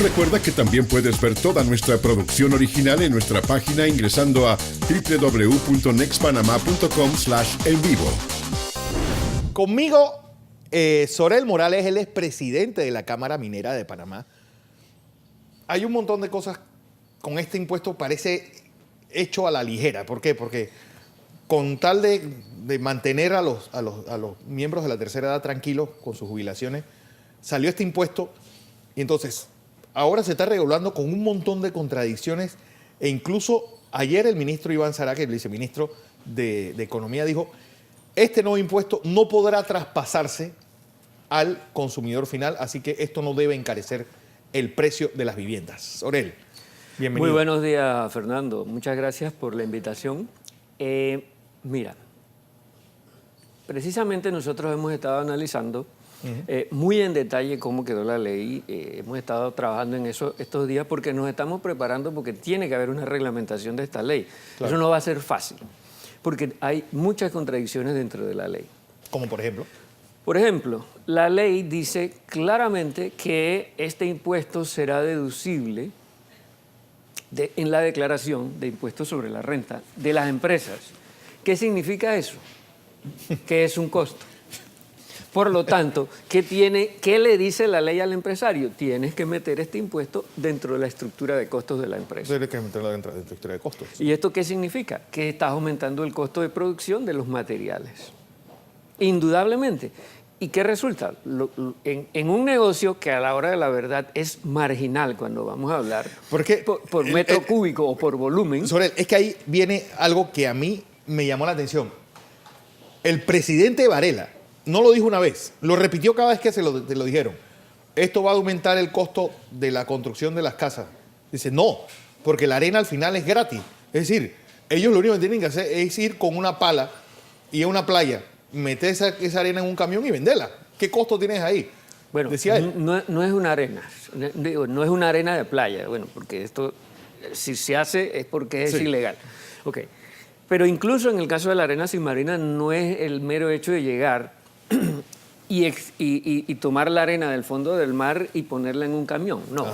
Recuerda que también puedes ver toda nuestra producción original en nuestra página ingresando a www.nextpanama.com/envivo. Conmigo, Sorel Morales, él es presidente de la Cámara Minera de Panamá. Hay un montón de cosas con este impuesto, parece hecho a la ligera. ¿Por qué? Porque con tal de mantener a los miembros de la tercera edad tranquilos con sus jubilaciones, salió este impuesto y entonces ahora se está regulando con un montón de contradicciones e incluso ayer el ministro Iván Zaraque, el viceministro de Economía, dijo: este nuevo impuesto no podrá traspasarse al consumidor final, así que esto no debe encarecer el precio de las viviendas. Orel, bienvenido. Muy buenos días, Fernando. Muchas gracias por la invitación. Mira, precisamente nosotros hemos estado analizando muy en detalle cómo quedó la ley. Hemos estado trabajando en eso estos días porque nos estamos preparando, porque tiene que haber una reglamentación de esta ley. Claro. Eso no va a ser fácil, porque hay muchas contradicciones dentro de la ley. ¿Como por ejemplo? Por ejemplo, la ley dice claramente que este impuesto será deducible en la declaración de impuestos sobre la renta de las empresas. ¿Qué significa eso? Que es un costo. Por lo tanto, ¿qué le dice la ley al empresario? Tienes que meter este impuesto dentro de la estructura de costos de la empresa. Tienes que meterlo dentro de la estructura de costos. ¿Y esto qué significa? Que estás aumentando el costo de producción de los materiales. Indudablemente. ¿Y qué resulta? En un negocio que a la hora de la verdad es marginal cuando vamos a hablar por metro cúbico o por volumen. Sorel, es que ahí viene algo que a mí me llamó la atención. El presidente Varela no lo dijo una vez, lo repitió cada vez que te lo dijeron. Esto va a aumentar el costo de la construcción de las casas. Dice, no, porque la arena al final es gratis. Es decir, ellos lo único que tienen que hacer es ir con una pala y a una playa, meter esa arena en un camión y venderla. ¿Qué costo tienes ahí? Bueno, decía él. No es una arena, no es una arena de playa, bueno, porque esto, si se hace es porque es ilegal. Ok. Pero incluso en el caso de la arena submarina no es el mero hecho de llegar y tomar la arena del fondo del mar y ponerla en un camión. No,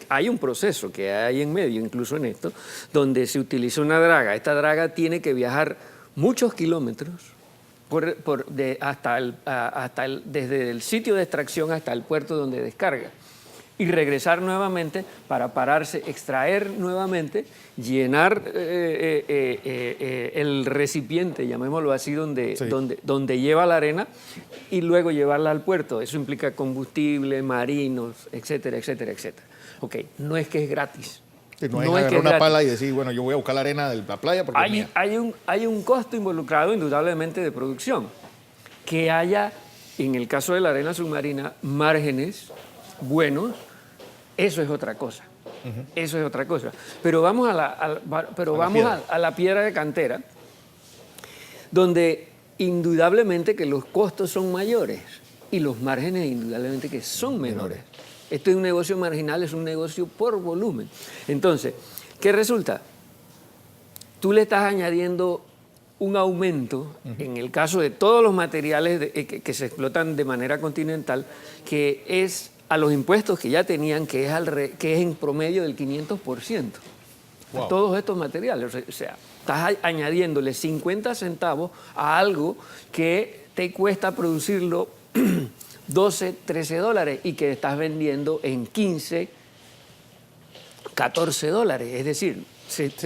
hay un proceso que hay en medio, incluso en esto, donde se utiliza una draga. Esta draga tiene que viajar muchos kilómetros desde el sitio de extracción hasta el puerto donde descarga y regresar nuevamente para pararse, extraer nuevamente, llenar el recipiente, llamémoslo así, donde lleva la arena y luego llevarla al puerto. Eso implica combustible, marinos, etcétera, etcétera, etcétera. Ok, no es que es gratis. Sí, no es agarrar una pala y decir, bueno, yo voy a buscar la arena de la playa porque hay un costo involucrado indudablemente de producción. Que haya, en el caso de la arena submarina, márgenes buenos, eso es otra cosa. Eso es otra cosa. Pero vamos a la piedra de cantera, donde indudablemente que los costos son mayores y los márgenes indudablemente que son menores. Esto es un negocio marginal, es un negocio por volumen. Entonces, ¿qué resulta? Tú le estás añadiendo un aumento, en el caso de todos los materiales que se explotan de manera continental, que es a los impuestos que ya tenían, que es en promedio del 500%. Wow. A todos estos materiales. O sea, estás añadiéndole 50 centavos a algo que te cuesta producirlo 12, 13 dólares y que estás vendiendo en 15, 14 dólares. Es decir,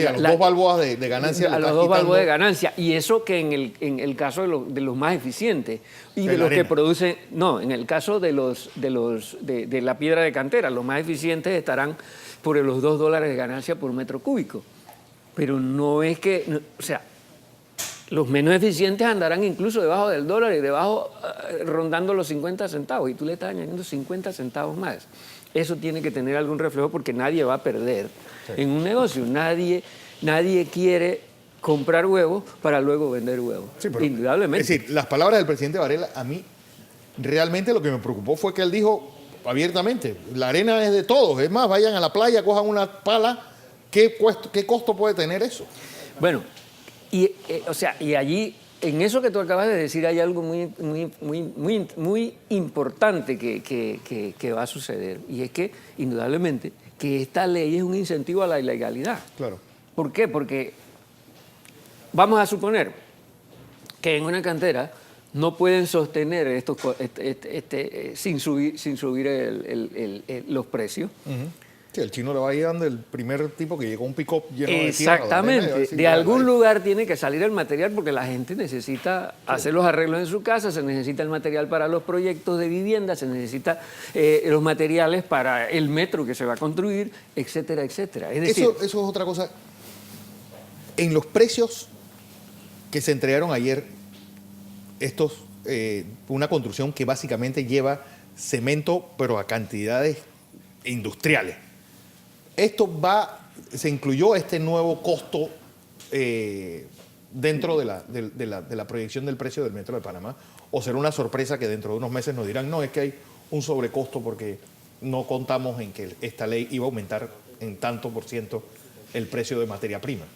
a los dos balboas de ganancia. A los dos balboas de ganancia. Y eso que en el caso de los más eficientes y de los que producen... No, en el caso de la piedra de cantera, los más eficientes estarán por los 2 dólares de ganancia por metro cúbico. Pero no es que... O sea, los menos eficientes andarán incluso debajo del dólar y rondando los 50 centavos. Y tú le estás añadiendo 50 centavos más. Eso tiene que tener algún reflejo porque nadie va a perder en un negocio. Nadie quiere comprar huevos para luego vender huevos. Sí, indudablemente. Es decir, las palabras del presidente Varela, a mí realmente lo que me preocupó fue que él dijo abiertamente, la arena es de todos. Es más, vayan a la playa, cojan una pala. ¿Qué costo puede tener eso? Bueno, y allí en eso que tú acabas de decir hay algo muy importante que va a suceder, y es que, indudablemente, que esta ley es un incentivo a la ilegalidad. Claro. ¿Por qué? Porque vamos a suponer que en una cantera no pueden sostener estos sin subir los precios. Sí, el chino le va llevando el primer tipo que llegó un pick-up lleno de tierra. Exactamente. De algún lugar tiene que salir el material porque la gente necesita hacer los arreglos en su casa, se necesita el material para los proyectos de vivienda, se necesita los materiales para el metro que se va a construir, etcétera, etcétera. Es decir, eso es otra cosa. En los precios que se entregaron ayer, una construcción que básicamente lleva cemento, pero a cantidades industriales. Se incluyó este nuevo costo dentro de la proyección del precio del Metro de Panamá, o será una sorpresa que dentro de unos meses nos dirán, no, es que hay un sobrecosto porque no contamos en que esta ley iba a aumentar en tanto por ciento el precio de materia prima.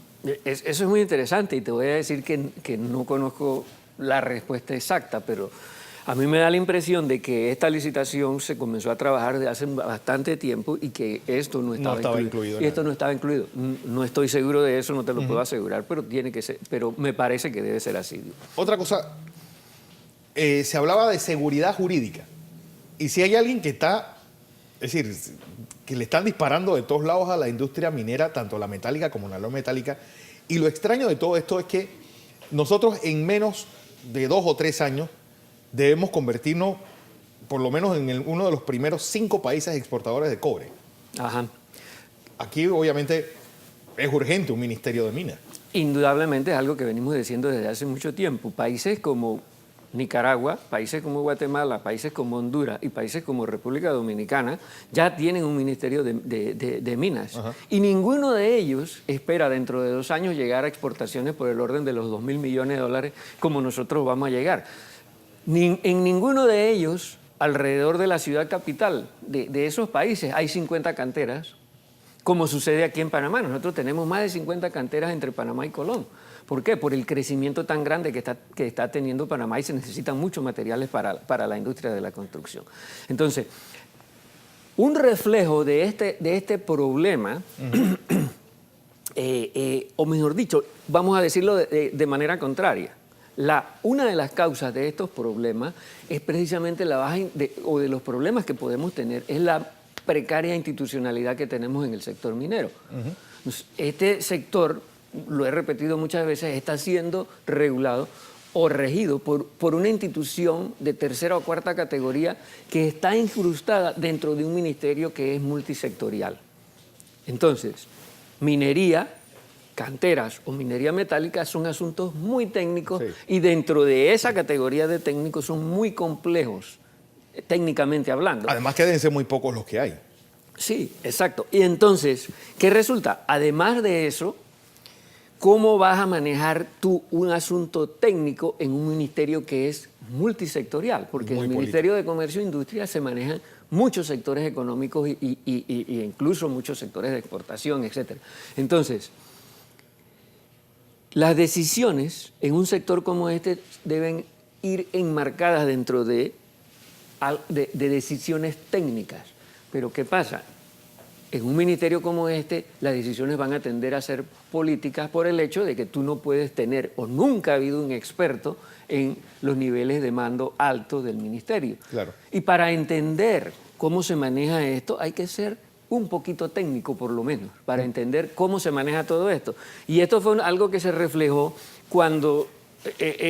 eso es muy interesante y te voy a decir que no conozco la respuesta exacta, pero a mí me da la impresión de que esta licitación se comenzó a trabajar desde hace bastante tiempo y que esto no estaba incluido. Y esto no estaba incluido. No estoy seguro de eso, no te lo puedo asegurar, pero tiene que ser, pero me parece que debe ser así. Otra cosa, se hablaba de seguridad jurídica. Y si hay alguien que está, es decir, que le están disparando de todos lados a la industria minera, tanto la metálica como la no metálica, y lo extraño de todo esto es que nosotros en menos de 2 o 3 años debemos convertirnos por lo menos en uno de los primeros 5 países exportadores de cobre. Ajá. Aquí obviamente es urgente un ministerio de minas. Indudablemente es algo que venimos diciendo desde hace mucho tiempo. Países como Nicaragua, países como Guatemala, países como Honduras y países como República Dominicana ya tienen un ministerio de minas. Ajá. Y ninguno de ellos espera dentro de 2 años llegar a exportaciones por el orden de los $2.000 millones como nosotros vamos a llegar. En ninguno de ellos, alrededor de la ciudad capital de esos países, hay 50 canteras, como sucede aquí en Panamá. Nosotros tenemos más de 50 canteras entre Panamá y Colón. ¿Por qué? Por el crecimiento tan grande que está teniendo Panamá y se necesitan muchos materiales para la industria de la construcción. Entonces, un reflejo de este problema, o mejor dicho, vamos a decirlo de manera contraria, una de las causas de estos problemas es precisamente la baja, o de los problemas que podemos tener, es la precaria institucionalidad que tenemos en el sector minero. Este sector, lo he repetido muchas veces, está siendo regulado o regido por una institución de 3ª o 4ª categoría que está incrustada dentro de un ministerio que es multisectorial. Entonces, minería, canteras o minería metálica son asuntos muy técnicos, sí, y dentro de esa categoría de técnicos son muy complejos, técnicamente hablando. Además que deben ser muy pocos los que hay. Sí, exacto. Y entonces, ¿qué resulta? Además de eso, ¿cómo vas a manejar tú un asunto técnico en un ministerio que es multisectorial? Porque en el Ministerio de Comercio e Industria se manejan muchos sectores económicos y incluso muchos sectores de exportación, etc. Entonces, las decisiones en un sector como este deben ir enmarcadas dentro de decisiones técnicas. Pero ¿qué pasa? En un ministerio como este, las decisiones van a tender a ser políticas por el hecho de que tú no puedes tener, o nunca ha habido un experto en los niveles de mando alto del ministerio. Claro. Y para entender cómo se maneja esto, hay que ser un poquito técnico por lo menos, para entender cómo se maneja todo esto. Y esto fue algo que se reflejó cuando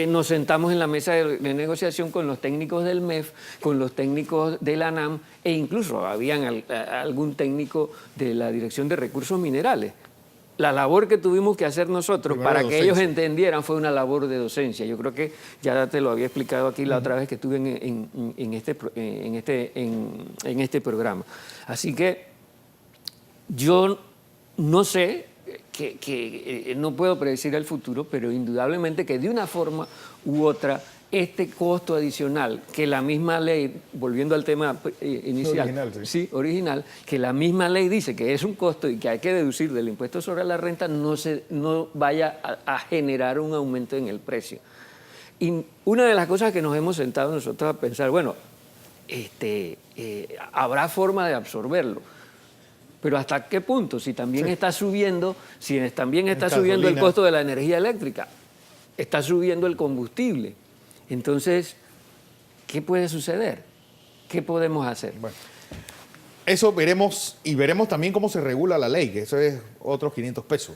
nos sentamos en la mesa de negociación con los técnicos del MEF, con los técnicos de la ANAM e incluso habían algún técnico de la Dirección de Recursos Minerales. La labor que tuvimos que hacer nosotros para que ellos entendieran fue una labor de docencia. Yo creo que ya te lo había explicado aquí la otra vez que estuve en este programa. Así que yo no sé, que no puedo predecir el futuro, pero indudablemente que de una forma u otra este costo adicional que la misma ley, volviendo al tema inicial, original, que la misma ley dice que es un costo y que hay que deducir del impuesto sobre la renta, no vaya a generar un aumento en el precio. Y una de las cosas que nos hemos sentado nosotros a pensar, bueno, habrá forma de absorberlo. Pero ¿hasta qué punto? Si también está subiendo, el Gasolina. costo de la energía eléctrica, está subiendo el combustible. Entonces, ¿qué puede suceder? ¿Qué podemos hacer? Bueno, eso veremos, y veremos también cómo se regula la ley, que eso es otros 500 pesos.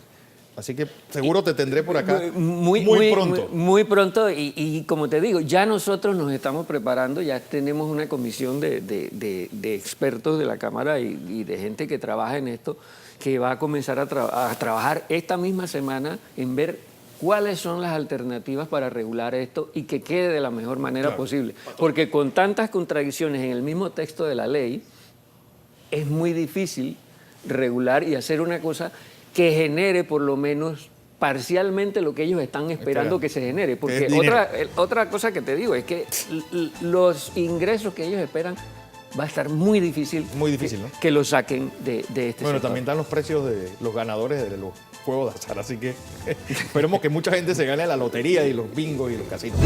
Así que seguro te tendré por acá muy pronto. Muy pronto, y como te digo, ya nosotros nos estamos preparando, ya tenemos una comisión de expertos de la Cámara y de gente que trabaja en esto, que va a comenzar a trabajar esta misma semana en ver cuáles son las alternativas para regular esto y que quede de la mejor manera posible. Porque con tantas contradicciones en el mismo texto de la ley, es muy difícil regular y hacer una cosa que genere por lo menos parcialmente lo que ellos están esperando que se genere. Porque otra cosa que te digo es que los ingresos que ellos esperan va a estar muy difícil, ¿no? que lo saquen de este Bueno, sector. también están los precios de los ganadores de los juegos de azar, así que esperemos que mucha gente se gane la lotería y los bingos y los casinos.